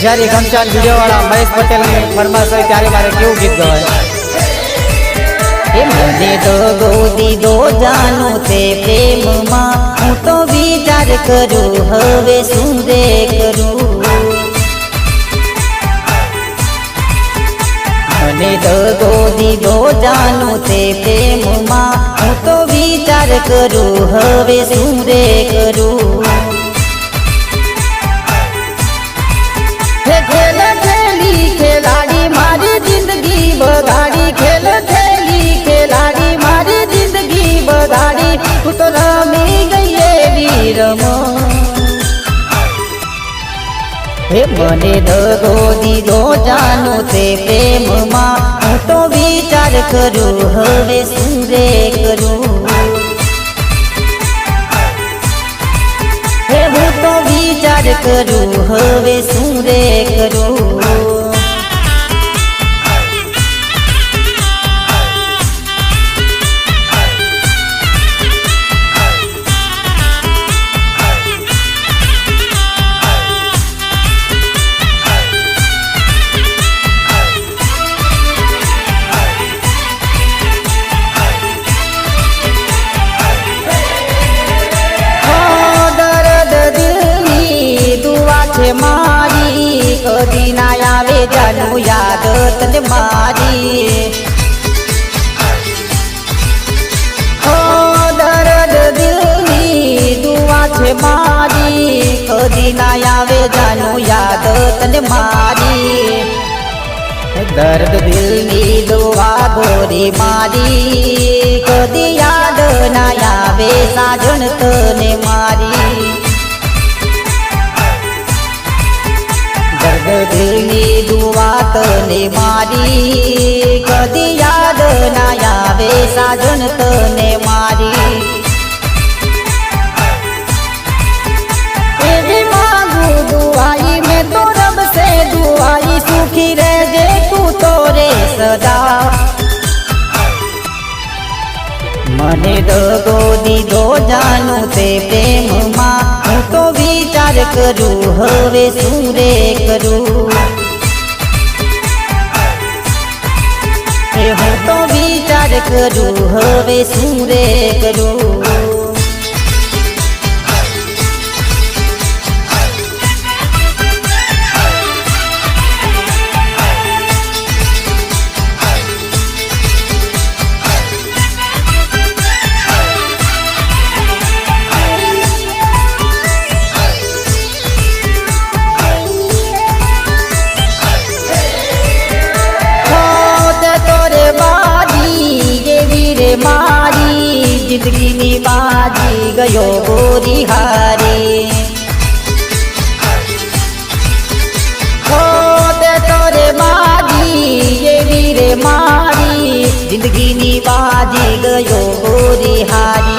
જ્યારે ઘનશ્યામ વિડીયો વાળા મહેશ પટેલ ની ફરમાશ હોય ત્યારે મારે કેવું ગીત ગવાય? મને દગો દીધો જાનો તે પ્રેમમાં હું તો વિચાર કરું હવે શું રે કરું મને દગો દીધો જાનો તે પ્રેમમાં હું તો વિચાર કરું હવે શું રે કરું ખેલ ખેલી ખેલાડી મારી જિંદગી બગાડી ખેલ ખેલી ખેલાડી મારી જિંદગી બગાડી તું તો રમી ગઈ એવી રમો હે મને દગો દીધો જાનો તે પ્રેમમાં હું તો વિચાર કરું હવે શું રે કરું હે હું તો વિચાર કરું હવે શું રે કરું मारी कदी ना आवे जानू याद तने मारी ओ दर्द दिलनी दुआ छे मारी कदी ना आवे जानू याद तने मारी दर्द दिलनी दुआ गोरी मारी कदी याद ना आवे साजन तने मारी दिलनी दुआ तने मारी कदी याद ना आवे साजन तने मारी तेरी मांगू दुआई मैं तो रब से दुआई सुखी रहजे तू तोरे सदा मने दगो दीधो जानू ते प्रेममां हूँ तो विचार करूँ हवे शुं रे करूँ हूँ तो विचार करूँ हवे शुं रे करूँ मारी जिंदगी नी बाजी गयो गोरी हारी खोते तोरे मारी ये वीरे मारी जिंदगी नी बाजी गयो गोरी हारी